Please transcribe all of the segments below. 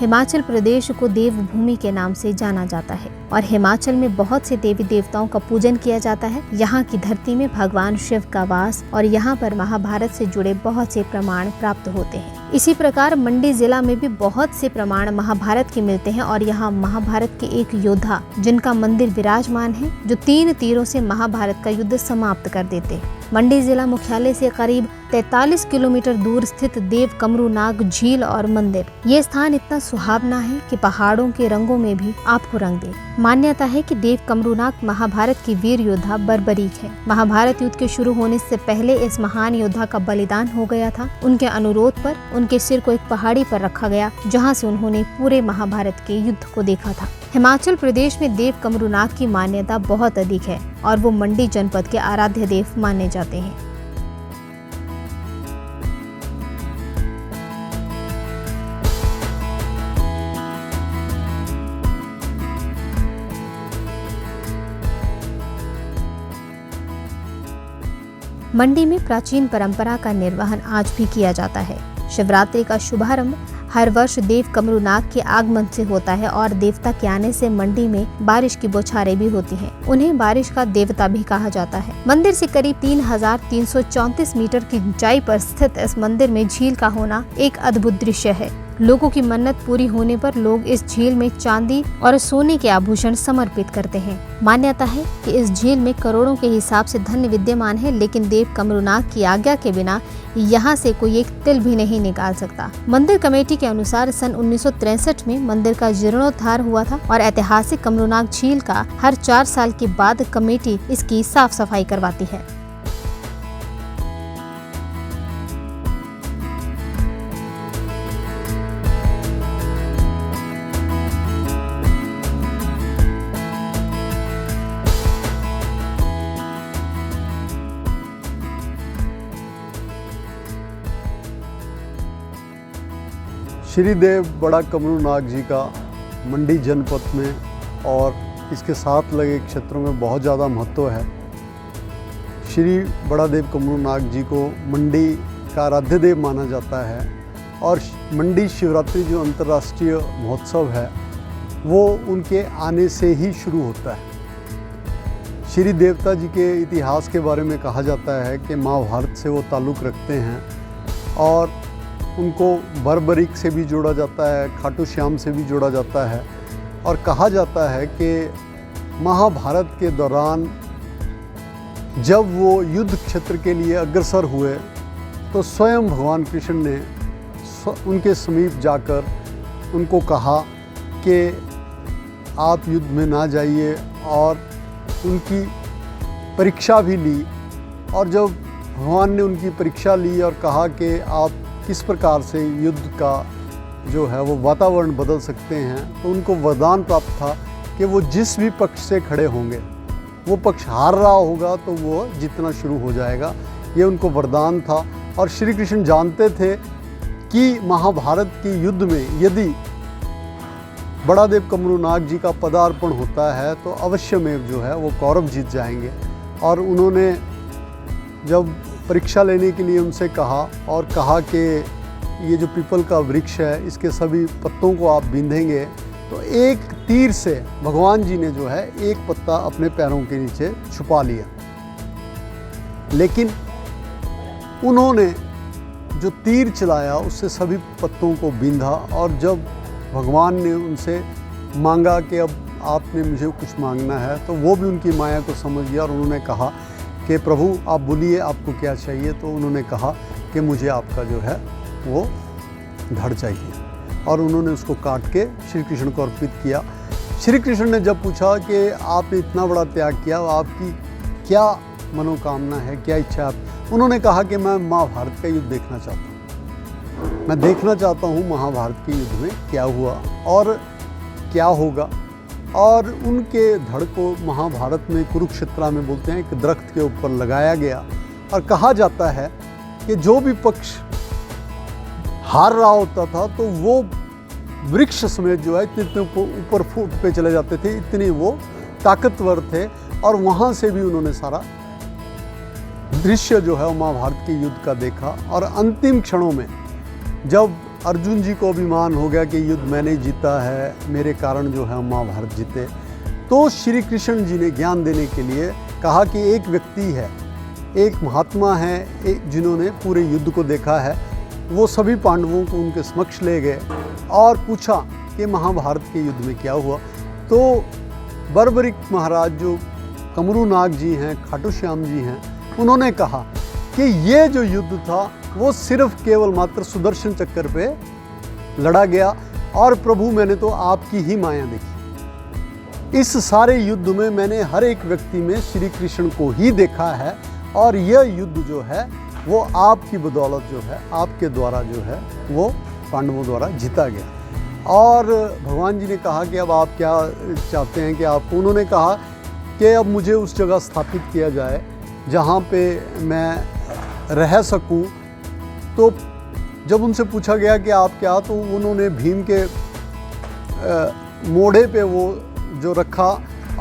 हिमाचल प्रदेश को देवभूमि के नाम से जाना जाता है और हिमाचल में बहुत से देवी देवताओं का पूजन किया जाता है। यहाँ की धरती में भगवान शिव का वास और यहाँ पर महाभारत से जुड़े बहुत से प्रमाण प्राप्त होते हैं। इसी प्रकार मंडी जिला में भी बहुत से प्रमाण महाभारत के मिलते हैं और यहाँ महाभारत के एक योद्धा जिनका मंदिर विराजमान है, जो 3 तीरों से महाभारत का युद्ध समाप्त कर देते हैं। मंडी जिला मुख्यालय से करीब 43 किलोमीटर दूर स्थित देव कमरूनाग झील और मंदिर, ये स्थान इतना सुहावना है कि पहाड़ों के रंगों में भी आपको रंग दे। मान्यता है कि देव कमरूनाग महाभारत के वीर योद्धा बर्बरीक है। महाभारत युद्ध के शुरू होने से पहले इस महान योद्धा का बलिदान हो गया था। उनके अनुरोध पर उनके सिर को एक पहाड़ी पर रखा गया, जहाँ से उन्होंने पूरे महाभारत के युद्ध को देखा था। हिमाचल प्रदेश में देव कमरूनाग की मान्यता बहुत अधिक है और वो मंडी जनपद के आराध्य देव माने जाते हैं। मंडी में प्राचीन परंपरा का निर्वहन आज भी किया जाता है। शिवरात्रि का शुभारंभ हर वर्ष देव कमरूनाग के आगमन से होता है और देवता के आने से मंडी में बारिश की बौछारें भी होती हैं। उन्हें बारिश का देवता भी कहा जाता है। मंदिर से करीब 3334 मीटर की ऊंचाई पर स्थित इस मंदिर में झील का होना एक अद्भुत दृश्य है। लोगों की मन्नत पूरी होने पर लोग इस झील में चांदी और सोने के आभूषण समर्पित करते हैं। मान्यता है कि इस झील में करोड़ों के हिसाब से धन विद्यमान है, लेकिन देव कमरूनाग की आज्ञा के बिना यहाँ से कोई एक तिल भी नहीं निकाल सकता। मंदिर कमेटी के अनुसार सन 1963 में मंदिर का जीर्णोद्धार हुआ था और ऐतिहासिक कमरूनाग झील का हर 4 साल के बाद कमेटी इसकी साफ सफाई करवाती है। श्री देव बड़ा कमरूनाग जी का मंडी जनपद में और इसके साथ लगे क्षेत्रों में बहुत ज़्यादा महत्व है। श्री बड़ा देव कमरूनाग जी को मंडी का आराध्य देव माना जाता है और मंडी शिवरात्रि जो अंतर्राष्ट्रीय महोत्सव है वो उनके आने से ही शुरू होता है। श्री देवता जी के इतिहास के बारे में कहा जाता है कि महाभारत से वो ताल्लुक़ रखते हैं और उनको बर्बरीक से भी जोड़ा जाता है, खाटू श्याम से भी जोड़ा जाता है और कहा जाता है कि महाभारत के दौरान जब वो युद्ध क्षेत्र के लिए अग्रसर हुए तो स्वयं भगवान कृष्ण ने उनके समीप जाकर उनको कहा कि आप युद्ध में ना जाइए और उनकी परीक्षा भी ली। और जब भगवान ने उनकी परीक्षा ली और कहा कि आप किस प्रकार से युद्ध का जो है वो वातावरण बदल सकते हैं, तो उनको वरदान प्राप्त था कि वो जिस भी पक्ष से खड़े होंगे, वो पक्ष हार रहा होगा तो वो जीतना शुरू हो जाएगा। ये उनको वरदान था और श्री कृष्ण जानते थे कि महाभारत के युद्ध में यदि बड़ा देव कमरूनाग जी का पदार्पण होता है तो अवश्य में जो है वो कौरव जीत जाएंगे। और उन्होंने जब परीक्षा लेने के लिए उनसे कहा और कहा कि ये जो पीपल का वृक्ष है इसके सभी पत्तों को आप बींधेंगे, तो एक तीर से भगवान जी ने जो है एक पत्ता अपने पैरों के नीचे छुपा लिया। लेकिन उन्होंने जो तीर चलाया उससे सभी पत्तों को बींधा और जब भगवान ने उनसे मांगा कि अब आपने मुझे कुछ मांगना है, तो वो भी उनकी माया को समझ गया और उन्होंने कहा कि प्रभु आप बोलिए आपको क्या चाहिए। तो उन्होंने कहा कि मुझे आपका जो है वो धड़ चाहिए और उन्होंने उसको काट के श्री कृष्ण को अर्पित किया। श्री कृष्ण ने जब पूछा कि आपने इतना बड़ा त्याग किया, आपकी क्या मनोकामना है, क्या इच्छा है, उन्होंने कहा कि मैं महाभारत का युद्ध देखना चाहता हूँ। मैं देखना चाहता हूँ महाभारत के युद्ध में क्या हुआ और क्या होगा। और उनके धड़ को महाभारत में कुरुक्षेत्र में बोलते हैं एक दरख्त के ऊपर लगाया गया और कहा जाता है कि जो भी पक्ष हार रहा होता था तो वो वृक्ष समेत जो है इतने ऊपर फुट पे चले जाते थे, इतने वो ताकतवर थे। और वहाँ से भी उन्होंने सारा दृश्य जो है वो महाभारत के युद्ध का देखा। और अंतिम क्षणों में जब अर्जुन जी को अभिमान हो गया कि युद्ध मैंने जीता है, मेरे कारण जो है महाभारत जीते। तो श्री कृष्ण जी ने ज्ञान देने के लिए कहा कि एक व्यक्ति है, एक महात्मा है, एक जिन्होंने पूरे युद्ध को देखा है। वो सभी पांडवों को उनके समक्ष ले गए और पूछा कि महाभारत के युद्ध में क्या हुआ। तो बर्बरिक महाराज जो कमरू नाग जी हैं, खाटू श्याम जी हैं, उन्होंने कहा कि ये जो युद्ध था वो सिर्फ केवल मात्र सुदर्शन चक्र पे लड़ा गया और प्रभु मैंने तो आपकी ही माया देखी। इस सारे युद्ध में मैंने हर एक व्यक्ति में श्री कृष्ण को ही देखा है और यह युद्ध जो है वो आपकी बदौलत जो है, आपके द्वारा जो है वो पांडवों द्वारा जीता गया। और भगवान जी ने कहा कि अब आप क्या चाहते हैं कि आपको, उन्होंने कहा कि अब मुझे उस जगह स्थापित किया जाए जहाँ पे मैं रह सकूँ। तो जब उनसे पूछा गया कि आप क्या, तो उन्होंने भीम के मोढ़े पे वो जो रखा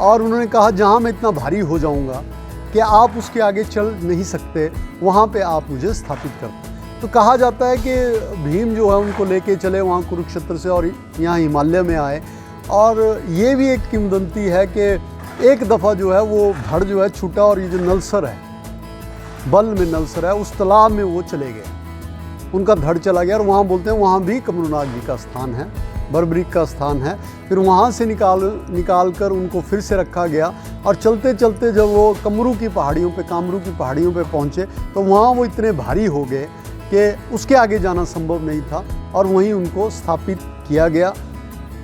और उन्होंने कहा जहाँ मैं इतना भारी हो जाऊँगा कि आप उसके आगे चल नहीं सकते, वहाँ पे आप मुझे स्थापित कर दो। तो कहा जाता है कि भीम जो है उनको लेके चले वहाँ कुरुक्षेत्र से और यहाँ हिमालय में आए। और ये भी एक किंवदंती है कि एक दफ़ा जो है वो धड़ जो है छूटा और ये जो नलसर है, बल में नलसर है, उस तालाब में वो चले गए, उनका धड़ चला गया। और वहाँ बोलते हैं वहाँ भी कमरूनाग जी का स्थान है, बर्बरिक का स्थान है। फिर वहाँ से निकाल कर उनको फिर से रखा गया और चलते चलते जब वो कमरू की पहाड़ियों पे, कामरू की पहाड़ियों पे पहुँचे तो वहाँ वो इतने भारी हो गए कि उसके आगे जाना संभव नहीं था और वहीं उनको स्थापित किया गया।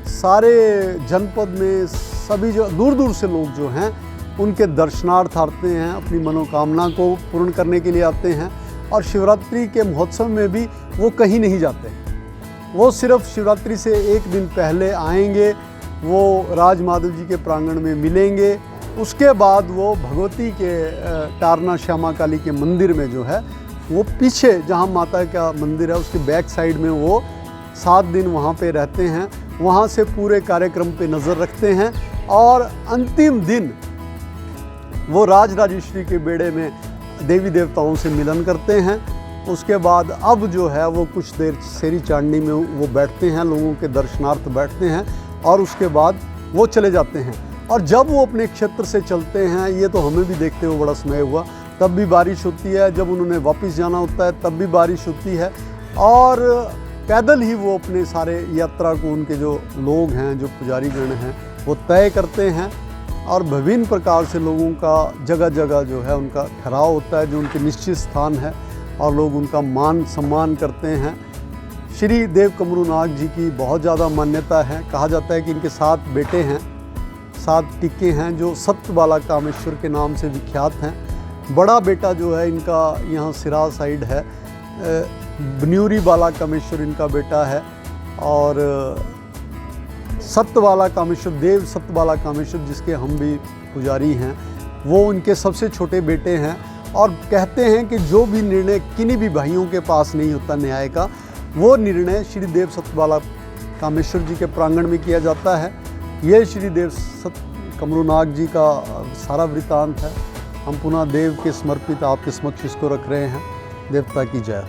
सारे जनपद में सभी जो दूर दूर से लोग जो हैं उनके दर्शनार्थ आते हैं, अपनी मनोकामना को पूर्ण करने के लिए आते हैं। और शिवरात्रि के महोत्सव में भी वो कहीं नहीं जाते, वो सिर्फ शिवरात्रि से एक दिन पहले आएंगे, वो राज माधव जी के प्रांगण में मिलेंगे। उसके बाद वो भगवती के टारना श्यामा काली के मंदिर में जो है वो पीछे जहाँ माता का मंदिर है उसके बैक साइड में वो 7 दिन वहाँ पे रहते हैं, वहाँ से पूरे कार्यक्रम पे नज़र रखते हैं। और अंतिम दिन वो राजराजेश्वरी के बेड़े में देवी देवताओं से मिलन करते हैं। उसके बाद अब जो है वो कुछ देर सेरी चांदनी में वो बैठते हैं, लोगों के दर्शनार्थ बैठते हैं और उसके बाद वो चले जाते हैं। और जब वो अपने क्षेत्र से चलते हैं, ये तो हमें भी देखते हुए बड़ा समय हुआ, तब भी बारिश होती है, जब उन्होंने वापस जाना होता है तब भी बारिश होती है। और पैदल ही वो अपने सारे यात्रा को, उनके जो लोग हैं, जो पुजारी गण हैं, वो तय करते हैं। और विभिन्न प्रकार से लोगों का जगह जगह जो है उनका ठहराव होता है, जो उनके निश्चित स्थान है और लोग उनका मान सम्मान करते हैं। श्री देव कमरूनाग जी की बहुत ज़्यादा मान्यता है। कहा जाता है कि इनके 7 बेटे हैं, 7 टिक्के हैं जो सत्यबाला कामेश्वर के नाम से विख्यात हैं। बड़ा बेटा जो है इनका यहाँ सिरा साइड है, बन्यूरी बाला कामेश्वर इनका बेटा है। और सत्यबाला कामेश्वर, देव सत्यबाला कामेश्वर जिसके हम भी पुजारी हैं, वो उनके सबसे छोटे बेटे हैं। और कहते हैं कि जो भी निर्णय किन्हीं भी भाइयों के पास नहीं होता न्याय का, वो निर्णय श्री देव सत्यबाला कामेश्वर जी के प्रांगण में किया जाता है। ये श्री देव कमरूनाग जी का सारा वृतांत है। हम पुनः देव के समर्पित आपके समक्ष इसको रख रहे हैं। देवता की जय।